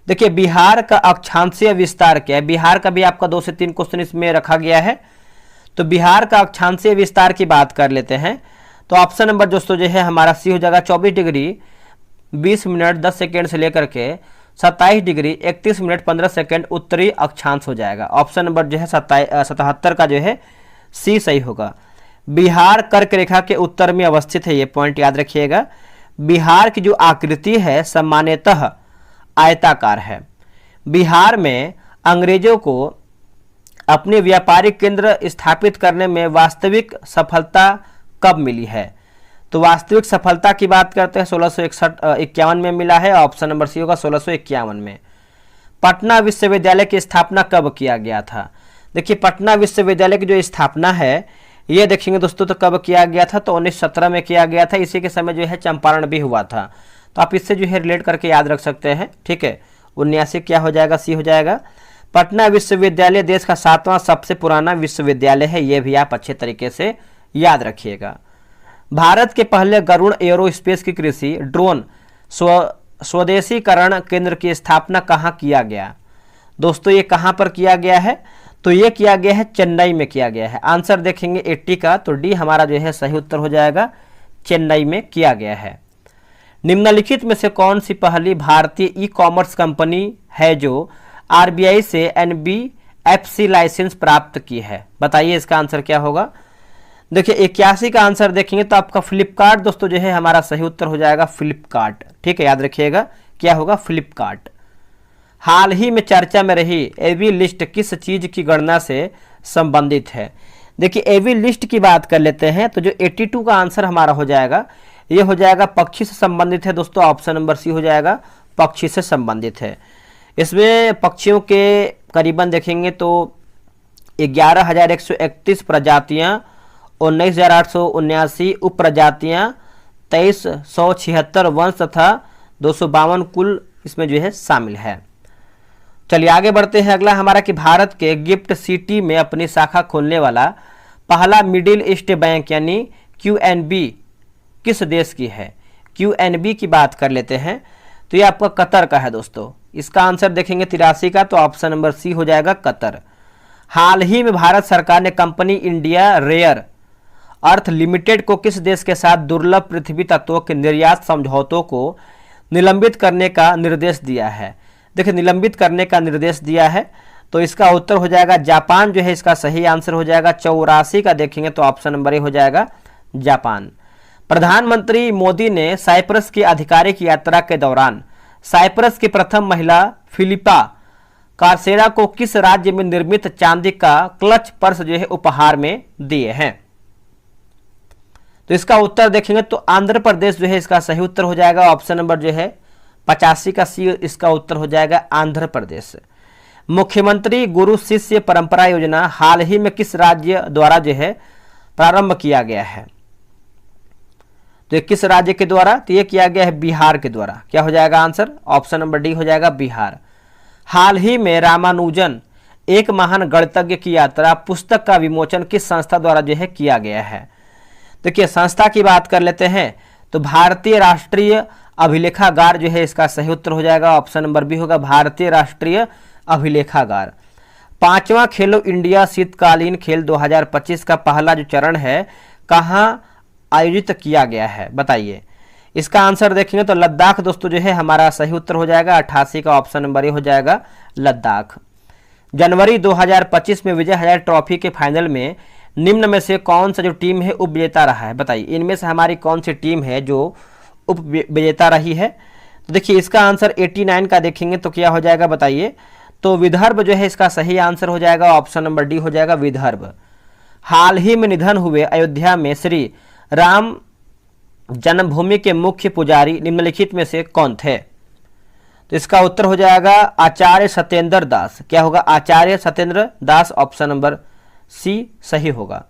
देखिए बिहार का अक्षांशीय विस्तार क्या है? बिहार का भी आपका 2 से 3 क्वेश्चन इसमें रखा गया है। तो बिहार का अक्षांशीय विस्तार की बात कर लेते हैं तो ऑप्शन नंबर दोस्तों जो है हमारा सी हो जाएगा 24 डिग्री 20 मिनट 10 सेकेंड से लेकर के 27 डिग्री 31 मिनट 15 सेकेंड उत्तरी अक्षांश हो जाएगा। ऑप्शन नंबर जो है 77 का जो है सी सही होगा। बिहार कर्क रेखा के उत्तर में अवस्थित है, ये पॉइंट याद रखिएगा। बिहार की जो आकृति है सामान्यतः आयताकार है। बिहार में अंग्रेजों को अपने व्यापारिक केंद्र स्थापित करने में वास्तविक सफलता कब मिली है? तो वास्तविक सफलता की बात करते हैं 1651 में मिला है, ऑप्शन नंबर सी होगा 1651 में। पटना विश्वविद्यालय की स्थापना कब किया गया था? देखिए पटना विश्वविद्यालय की जो स्थापना है ये देखेंगे दोस्तों तो कब किया गया था, तो 1917 में किया गया था। इसी के समय जो है चंपारण भी हुआ था, तो आप इससे जो है रिलेट करके याद रख सकते हैं। ठीक है, 79 क्या हो जाएगा, सी हो जाएगा। पटना विश्वविद्यालय देश का 7वां सबसे पुराना विश्वविद्यालय है, ये भी आप अच्छे तरीके से याद रखिएगा। भारत के पहले गरुड़ एरोस्पेस की कृषि ड्रोन स्वदेशीकरण केंद्र की स्थापना कहाँ किया गया? दोस्तों ये कहाँ पर किया गया है? तो ये किया गया है चेन्नई में किया गया है। आंसर देखेंगे 80 का, तो डी हमारा जो है सही उत्तर हो जाएगा, चेन्नई में किया गया है। निम्नलिखित में से कौन सी पहली भारतीय ई कॉमर्स कंपनी है जो आरबीआई से एनबीएफसी लाइसेंस प्राप्त की है? बताइए इसका आंसर क्या होगा। देखिए 81 का आंसर देखेंगे तो आपका फ्लिपकार्ट दोस्तों जो है हमारा सही उत्तर हो जाएगा, फ्लिपकार्ट। ठीक है, याद रखिएगा क्या होगा, फ्लिपकार्ट। हाल ही में चर्चा में रही एवी लिस्ट किस चीज की गणना से संबंधित है? देखिए एवी लिस्ट की बात कर लेते हैं, तो जो 82 का आंसर हमारा हो जाएगा ये हो जाएगा पक्षी से संबंधित है दोस्तों, ऑप्शन नंबर सी हो जाएगा, पक्षी से संबंधित है। इसमें पक्षियों के करीबन देखेंगे तो 11,131 प्रजातियां, 19,879 उप प्रजातियां, 2376 वंश तथा 252 कुल इसमें जो है शामिल है। चलिए आगे बढ़ते हैं। अगला हमारा कि भारत के गिफ्ट सिटी में अपनी शाखा खोलने वाला पहला मिडिल ईस्ट बैंक यानी क्यूएनबी किस देश की है? क्यूएनबी की बात कर लेते हैं, तो ये आपका कतर का है दोस्तों। इसका आंसर देखेंगे 83 का, तो ऑप्शन नंबर सी हो जाएगा, कतर। हाल ही में भारत सरकार ने company India rare earth limited को किस देश के साथ दुर्लभ पृथ्वी तत्वों के निर्यात समझौतों को निलंबित करने का निर्देश दिया है? देखिए निलंबित करने का निर्देश दिया है, तो इसका उत्तर हो जाएगा जापान जो है इसका सही आंसर हो जाएगा। 84 का देखेंगे तो ऑप्शन नंबर ए हो जाएगा, जापान। प्रधानमंत्री मोदी ने साइप्रस की आधिकारिक यात्रा के दौरान साइप्रस की प्रथम महिला फिलिपा कार्सेरा को किस राज्य में निर्मित चांदी का क्लच पर्स जो है उपहार में दिए हैं? तो इसका उत्तर देखेंगे तो आंध्र प्रदेश जो है इसका सही उत्तर हो जाएगा, ऑप्शन नंबर जो है 85 का सी इसका उत्तर हो जाएगा, आंध्र प्रदेश। मुख्यमंत्री गुरु शिष्य परंपरा योजना हाल ही में किस राज्य द्वारा जो है प्रारंभ किया गया है? तो किस राज्य के द्वारा? तो ये किया गया है बिहार के द्वारा। क्या हो जाएगा आंसर? ऑप्शन नंबर डी हो जाएगा, बिहार। हाल ही में रामानुजन एक महान गणितज्ञ की यात्रा पुस्तक का विमोचन किस संस्था द्वारा जो है किया गया है? देखिए संस्था की बात कर लेते हैं तो भारतीय राष्ट्रीय अभिलेखागार जो है इसका सही उत्तर हो जाएगा, ऑप्शन नंबर बी होगा, भारतीय राष्ट्रीय अभिलेखागार। 5वां खेलो इंडिया शीतकालीन खेल 2025 का पहला जो चरण है कहाँ आयोजित किया गया है? बताइए इसका आंसर देखेंगे तो लद्दाख दोस्तों जो है हमारा सही उत्तर हो जाएगा, 88 का ऑप्शन नंबर ए हो जाएगा, लद्दाख। जनवरी 2025 में विजय हजारे ट्रॉफी के फाइनल में निम्न में से कौन सा जो टीम है उप विजेता रहा है? बताइए इनमें से हमारी कौन सी टीम है जो उप विजेता रही है? तो देखिए इसका आंसर 89 का देखेंगे तो क्या हो जाएगा बताइए, तो विदर्भ जो है इसका सही आंसर हो जाएगा, ऑप्शन नंबर डी हो जाएगा, विदर्भ। हाल ही में निधन हुए अयोध्या में श्री राम जन्मभूमि के मुख्य पुजारी निम्नलिखित में से कौन थे? तो इसका उत्तर हो जाएगा आचार्य सत्येंद्र दास। क्या होगा? आचार्य Satyendra Das, option number C सही होगा।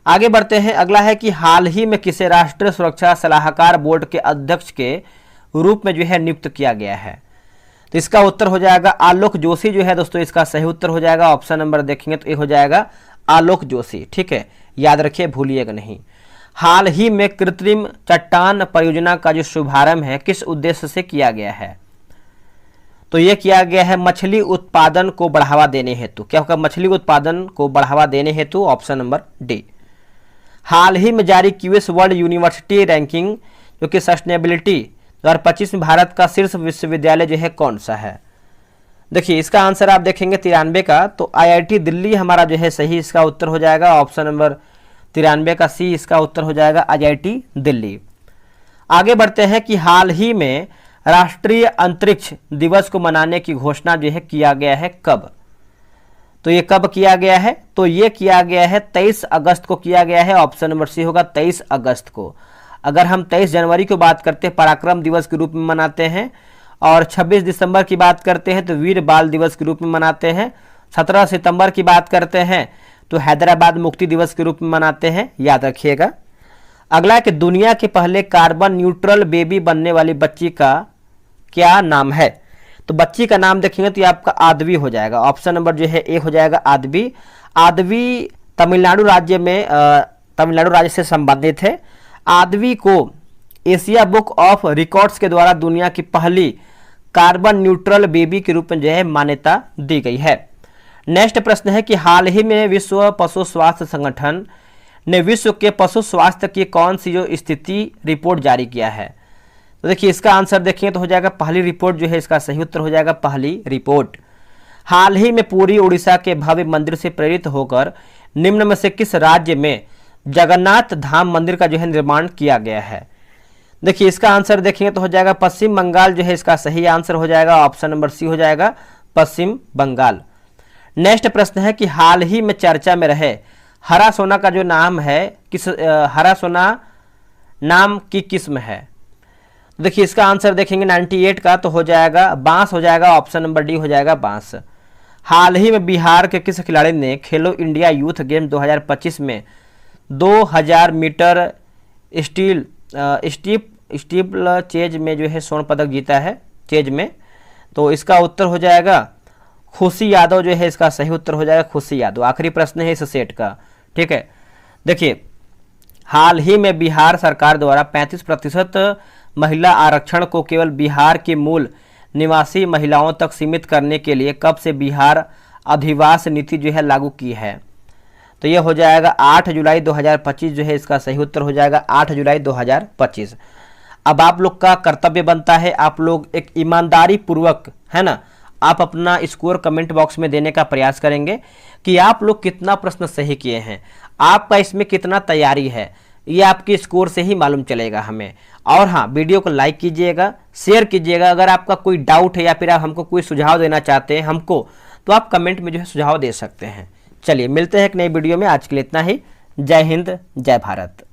आगे बढ़ते हैं। अगला है कि हाल ही में किसे राष्ट्रीय सुरक्षा सलाहकार बोर्ड के अध्यक्ष के रूप में जो है नियुक्त किया गया है? तो इसका उत्तर हो जाएगा आलोक जोशी जो है दोस्तों, इसका सही उत्तर हो जाएगा, ऑप्शन नंबर देखेंगे तो ये हो जाएगा आलोक जोशी। ठीक है, याद रखिए भूलिएगा नहीं। हाल ही में कृत्रिम चट्टान परियोजना का जो शुभारंभ है किस उद्देश्य से किया गया है? तो यह किया गया है मछली उत्पादन को बढ़ावा देने हेतु। क्या होगा? मछली उत्पादन को बढ़ावा देने हेतु, ऑप्शन नंबर डी। हाल ही में जारी क्यूएस वर्ल्ड यूनिवर्सिटी रैंकिंग जो कि सस्टेनेबिलिटी 2025 में भारत का शीर्ष विश्वविद्यालय जो है कौन सा है? देखिए इसका आंसर आप देखेंगे 93 का, तो आईआईटी दिल्ली हमारा जो है सही इसका उत्तर हो जाएगा, ऑप्शन नंबर 93 का सी इसका उत्तर हो जाएगा, आईआईटी दिल्ली। आगे बढ़ते हैं कि हाल ही में राष्ट्रीय अंतरिक्ष दिवस को मनाने की घोषणा जो है किया गया है कब? तो ये कब किया गया है? तो ये किया गया है 23 अगस्त को किया गया है, ऑप्शन नंबर सी होगा, 23 अगस्त को। अगर हम 23 जनवरी की बात करते हैं पराक्रम दिवस के रूप में मनाते हैं, और 26 दिसंबर की बात करते हैं तो वीर बाल दिवस के रूप में मनाते हैं, 17 सितंबर की बात करते हैं तो हैदराबाद मुक्ति दिवस के रूप में मनाते हैं, याद रखिएगा। अगला है कि दुनिया के पहले कार्बन न्यूट्रल बेबी बनने वाली बच्ची का क्या नाम है। तो बच्ची का नाम देखेंगे तो ये आपका आदवी हो जाएगा। ऑप्शन नंबर जो है ए हो जाएगा आदवी। आदवी तमिलनाडु राज्य में तमिलनाडु राज्य से संबंधित है। आदवी को एशिया बुक ऑफ रिकॉर्ड्स के द्वारा दुनिया की पहली कार्बन न्यूट्रल बेबी के रूप में जो है मान्यता दी गई है। नेक्स्ट प्रश्न है कि हाल ही में विश्व पशु स्वास्थ्य संगठन ने विश्व के पशु स्वास्थ्य की कौन सी जो स्थिति रिपोर्ट जारी किया है। तो देखिए इसका आंसर देखेंगे तो हो जाएगा पहली रिपोर्ट जो है, इसका सही उत्तर हो जाएगा पहली रिपोर्ट। हाल ही में पूरी उड़ीसा के भव्य मंदिर से प्रेरित होकर निम्न में से किस राज्य में जगन्नाथ धाम मंदिर का जो है निर्माण किया गया है। देखिए इसका आंसर देखेंगे तो हो जाएगा पश्चिम बंगाल जो है, इसका सही आंसर हो जाएगा ऑप्शन नंबर सी हो जाएगा पश्चिम बंगाल। नेक्स्ट प्रश्न है कि हाल ही में चर्चा में रहे हरा सोना का जो नाम है किस हरा सोना नाम की किस्म है। देखिए इसका आंसर देखेंगे 98 का तो हो जाएगा बांस हो जाएगा, ऑप्शन नंबर डी हो जाएगा बांस। हाल ही में बिहार के किस खिलाड़ी ने खेलो इंडिया यूथ गेम 2025 में 2000 मीटर स्टीपल चेज में जो है स्वर्ण पदक जीता है चेज में। तो इसका उत्तर हो जाएगा खुशी यादव जो है, इसका सही उत्तर हो जाएगा खुशी यादव। आखिरी प्रश्न है इस सेट का, ठीक है। देखिए हाल ही में बिहार सरकार द्वारा 35% महिला आरक्षण को केवल बिहार की मूल निवासी महिलाओं तक सीमित करने के लिए कब से बिहार अधिवास नीति जो है लागू की है। तो ये हो जाएगा 8 जुलाई 2025 जो है, इसका सही उत्तर हो जाएगा 8 जुलाई 2025। अब आप लोग का कर्तव्य बनता है, आप लोग एक ईमानदारी पूर्वक है ना आप अपना स्कोर कमेंट बॉक्स में देने का प्रयास करेंगे कि आप लोग कितना प्रश्न सही किए हैं, आपका इसमें कितना तैयारी है, ये आपके स्कोर से ही मालूम चलेगा हमें। और हाँ, वीडियो को लाइक कीजिएगा, शेयर कीजिएगा। अगर आपका कोई डाउट है या फिर आप हमको कोई सुझाव देना चाहते हैं हमको, तो आप कमेंट में जो है सुझाव दे सकते हैं। चलिए मिलते हैं एक नई वीडियो में, आज के लिए इतना ही। जय हिंद, जय भारत।